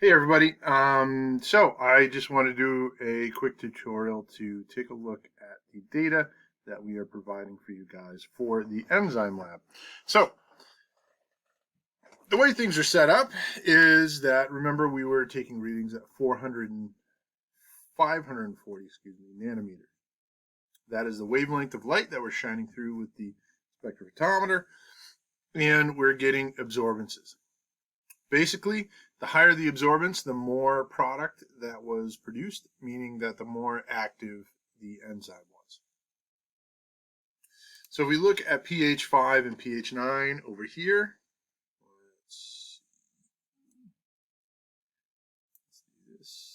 Hey everybody, so I just want to do a quick tutorial to take a look at the data that we are providing for you guys for the enzyme lab. So the way things are set up is that, remember, we were taking readings at 540 nanometers. That is the wavelength of light that we're shining through with the spectrophotometer, and we're getting absorbances. Basically, the higher the absorbance, the more product that was produced, meaning that the more active the enzyme was. So if we look at pH 5 and pH 9 over here, let's do this.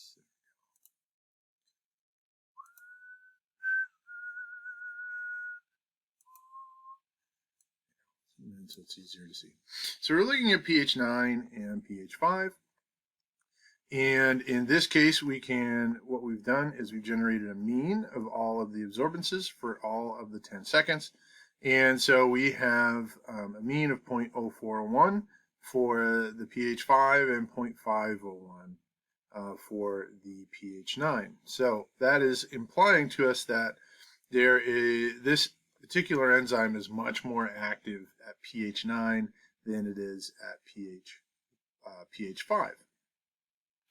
And so it's easier to see. So we're looking at pH 9 and pH 5. And in this case, what we've done is we've generated a mean of all of the absorbances for all of the 10 seconds. And so we have a mean of 0.041 for the pH 5 and 0.501 for the pH 9. So that is implying to us that this particular enzyme is much more active at pH 9 than it is at pH 5.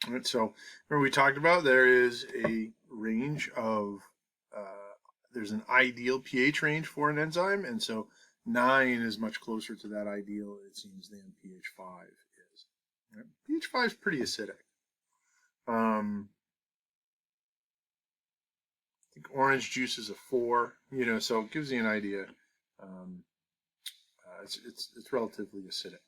All right, so remember we talked about there is a range of, there's an ideal pH range for an enzyme, and so 9 is much closer to that ideal, it seems, than pH 5 is. Right? pH 5 is pretty acidic. I think orange juice is a 4, so it gives you an idea. It's relatively acidic.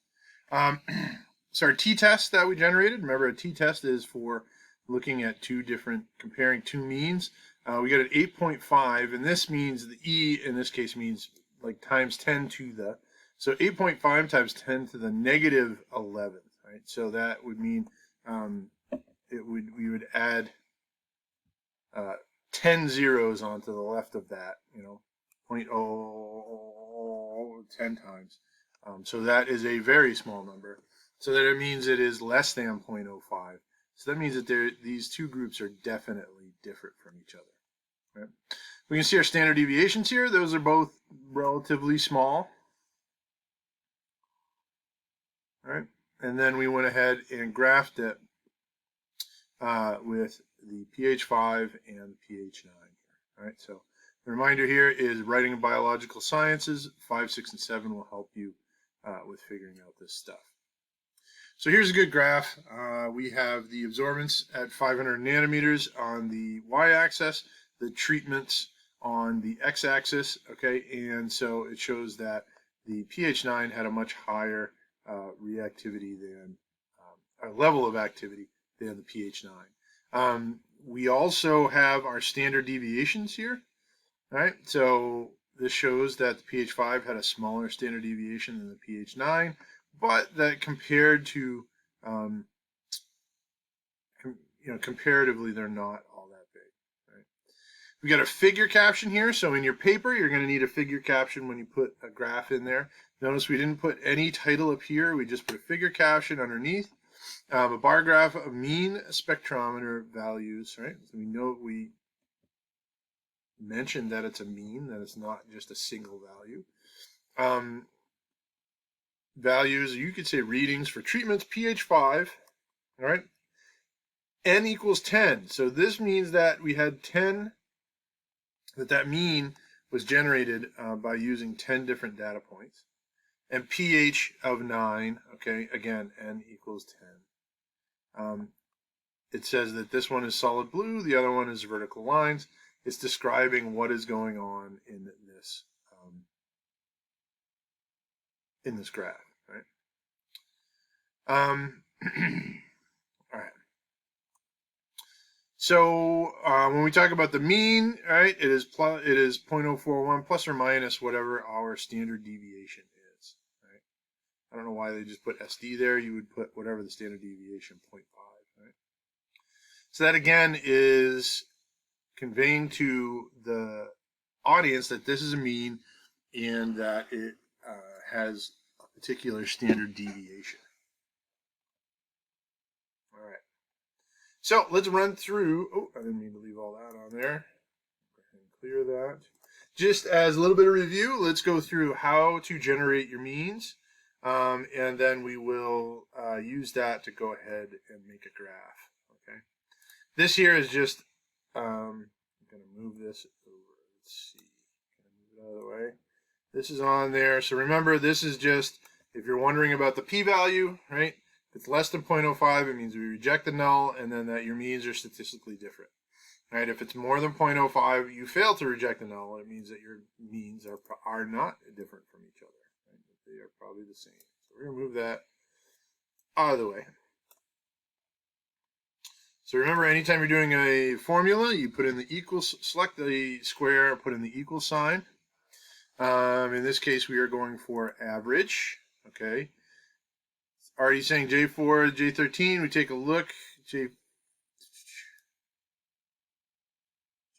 So our t-test that we generated, remember a t-test is for looking at comparing two means. We got an 8.5, and this means the E in this case means like times 10 to the, so 8.5 times 10 to the negative 11th, right? So that would mean we would add 10 zeros onto the left of that, 0.0 10 times. So that is a very small number. So that it means it is less than 0.05. So that means that these two groups are definitely different from each other. Right? We can see our standard deviations here. Those are both relatively small. All right? And then we went ahead and graphed it with the pH 5 and pH 9. All right? So the reminder here is writing in biological sciences, 5, 6, and 7 will help you with figuring out this stuff. So here's a good graph. We have the absorbance at 500 nanometers on the y-axis, the treatments on the x-axis, okay? And so it shows that the pH 9 had a much higher reactivity than, level of activity than the pH 9. We also have our standard deviations here, right? So this shows that the pH 5 had a smaller standard deviation than the pH 9, but that compared to, comparatively, they're not all that big. Right? We got a figure caption here. So in your paper, you're going to need a figure caption when you put a graph in there. Notice we didn't put any title up here. We just put a figure caption underneath. A bar graph of mean spectrometer values. Right? So we mentioned that it's a mean, that it's not just a single value. Values, you could say readings for treatments, pH 5, all right, n equals 10. So this means that we had 10, that mean was generated by using 10 different data points. And pH of 9, okay, again, n equals 10. It says that this one is solid blue, the other one is vertical lines. It's describing what is going on in this graph. Right. All right. So when we talk about the mean, right, it is 0.041 plus or minus whatever our standard deviation is. Right. I don't know why they just put SD there. You would put whatever the standard deviation, 0.5. Right. So that again is conveying to the audience that this is a mean and that it has a particular standard deviation. All right. So let's run through. Oh, I didn't mean to leave all that on there. Go ahead and clear that. Just as a little bit of review, let's go through how to generate your means. And then we will use that to go ahead and make a graph. Okay. This here is just, I'm going to move this over. Let's see. Can I move it out of the way? This is on there. So remember, this is just, if you're wondering about the p-value, right? If it's less than 0.05, it means we reject the null, and then that your means are statistically different. Right? If it's more than 0.05, you fail to reject the null. It means that your means are not different from each other. Right? They are probably the same. So we're going to move that out of the way. So remember, anytime you're doing a formula, you put in the equals, select the square, put in the equal sign. In this case, we are going for average. Okay. It's already saying J4, J13. We take a look.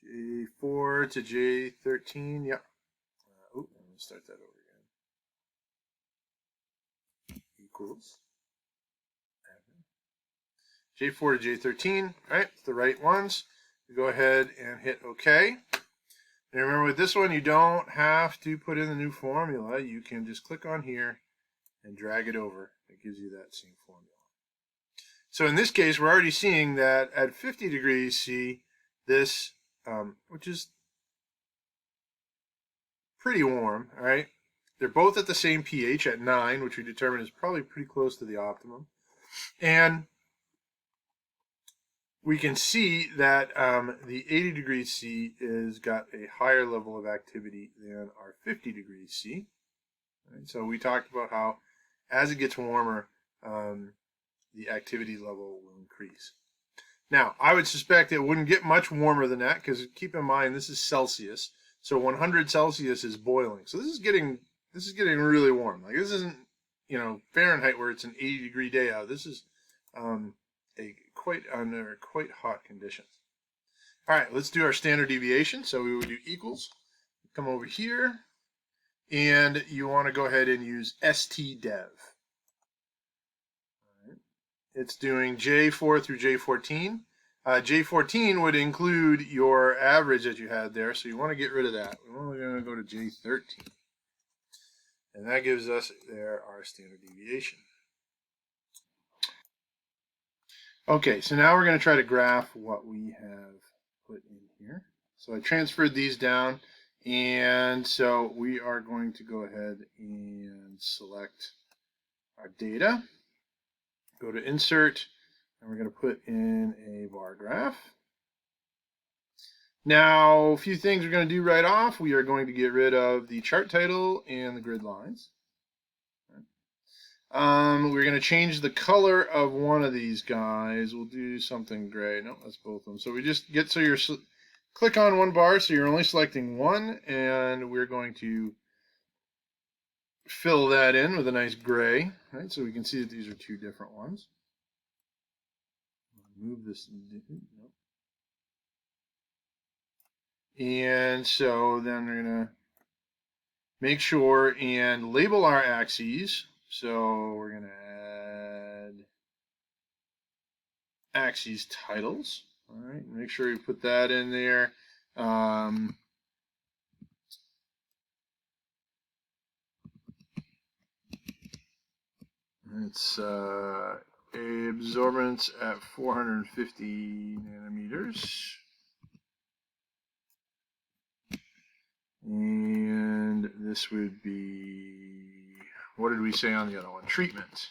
J4 to J13. Yep. I'm going to start that over again. Equals J4 to J13. Right. It's the right ones. We go ahead and hit OK. And remember, with this one, you don't have to put in the new formula. You can just click on here and drag it over. It gives you that same formula. So in this case, we're already seeing that at 50 degrees C, this, which is pretty warm, all right? They're both at the same pH at 9, which we determined is probably pretty close to the optimum. And we can see that the 80 degrees C is got a higher level of activity than our 50 degrees C. Right? So we talked about how as it gets warmer, the activity level will increase. Now, I would suspect it wouldn't get much warmer than that because keep in mind this is Celsius. So 100 Celsius is boiling. So this is getting really warm. Like this isn't, Fahrenheit where it's an 80-degree day out. This is under quite hot conditions. All right, let's do our standard deviation. So we would do equals. Come over here, and you want to go ahead and use stdev. It's doing J4 through J14. J14 would include your average that you had there, so you want to get rid of that. We're only going to go to J13. And that gives us there our standard deviation. Okay, so now we're going to try to graph what we have put in here. So I transferred these down, and so we are going to go ahead and select our data. Go to Insert, and we're going to put in a bar graph. Now, a few things we're going to do right off. We are going to get rid of the chart title and the grid lines. We're going to change the color of one of these guys. We'll do something gray. No, that's both of them. So we just get, so you're click on one bar, so you're only selecting one, and we're going to fill that in with a nice gray, right? So we can see that these are two different ones. Move this. Nope. And so then we're going to make sure and label our axes. So we're going to add axes titles. All right, make sure you put that in there. It's absorbance at 450 nanometers. And this would be, what did we say on the other one? Treatment.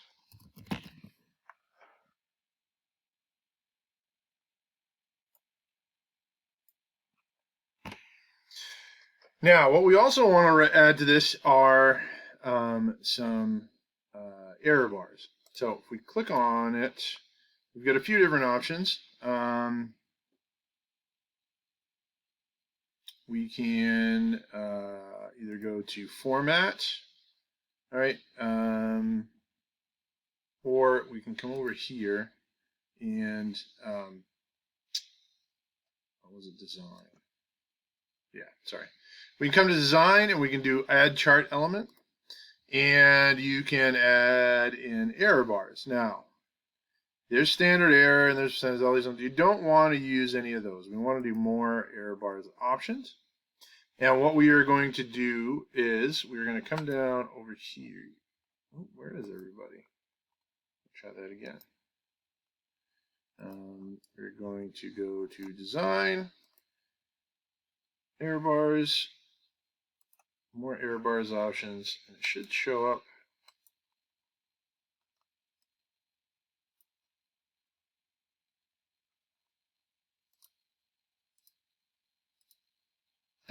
Now, what we also want to add to this are some error bars. So if we click on it, we've got a few different options. We can either go to Format, all right, or we can come over here and what was it, Design? Yeah, sorry. We can come to Design and we can do Add Chart Element, and you can add in error bars. Now, There's standard error and there's percentage, all these ones. You don't want to use any of those. We want to do more error bars options. And what we are going to do is we're going to come down over here. Oh, where is everybody? Try that again. We're going to go to design, error bars, more error bars options, and it should show up.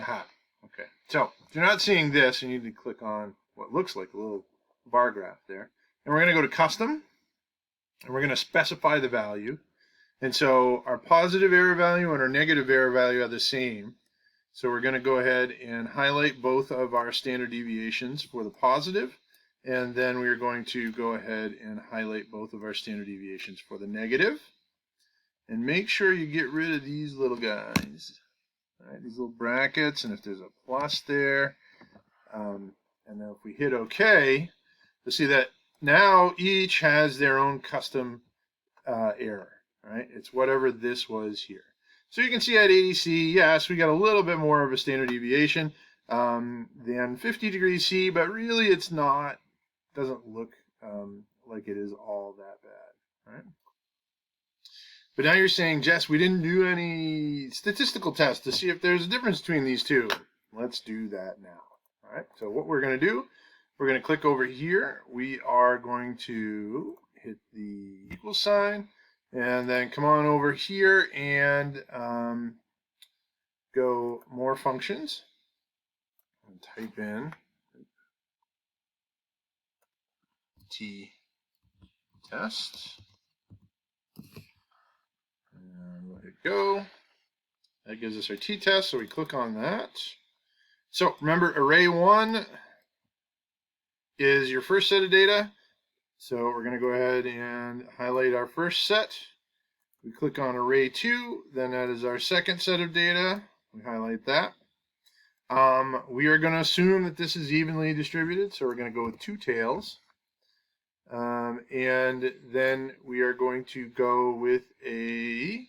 Aha, okay. So if you're not seeing this, you need to click on what looks like a little bar graph there. And we're going to go to custom, and we're going to specify the value. And so our positive error value and our negative error value are the same. So we're going to go ahead and highlight both of our standard deviations for the positive, and then we're going to go ahead and highlight both of our standard deviations for the negative. And make sure you get rid of these little guys, right? These little brackets, and if there's a plus there, and then if we hit OK, you'll see that now each has their own custom error, right? It's whatever this was here. So you can see at 80C, yes, we got a little bit more of a standard deviation than 50 degrees C, but really it's not, doesn't look like it is all that bad, right? But now you're saying, Jess, we didn't do any statistical tests to see if there's a difference between these two. Let's do that now, all right? So what we're going to do, we're going to click over here. We are going to hit the equal sign, and then come on over here and go more functions and type in Ttest and let it go. That gives us our Ttest, so we click on that. So remember, array 1 is your first set of data. So we're going to go ahead and highlight our first set. We click on array 2, then that is our second set of data. We highlight that. We are going to assume that this is evenly distributed, so we're going to go with 2 tails. And then we are going to go with a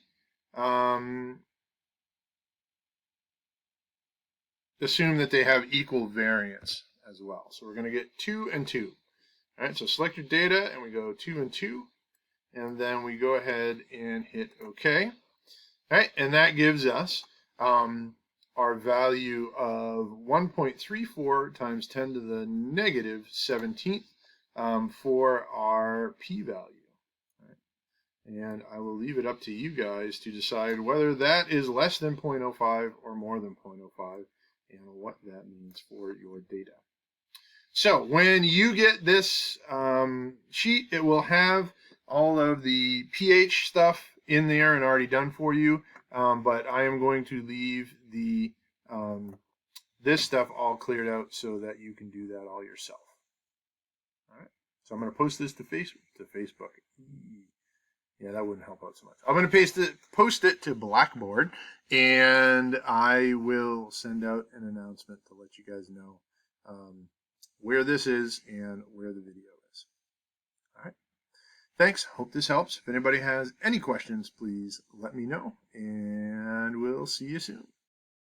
assume that they have equal variance as well. So we're going to get 2 and 2. All right, so select your data, and we go 2 and 2. And then we go ahead and hit OK. All right, and that gives us our value of 1.34 times 10 to the negative 17th for our p-value. Right? And I will leave it up to you guys to decide whether that is less than 0.05 or more than 0.05 and what that means for your data. So when you get this sheet, it will have all of the pH stuff in there and already done for you, but I am going to leave the this stuff all cleared out so that you can do that all yourself. All right, so I'm going to post this to Facebook. Yeah, that wouldn't help out so much. I'm going to post it to Blackboard, and I will send out an announcement to let you guys know where this is and where the video is. All right. Thanks. Hope this helps. If anybody has any questions, please let me know, and we'll see you soon.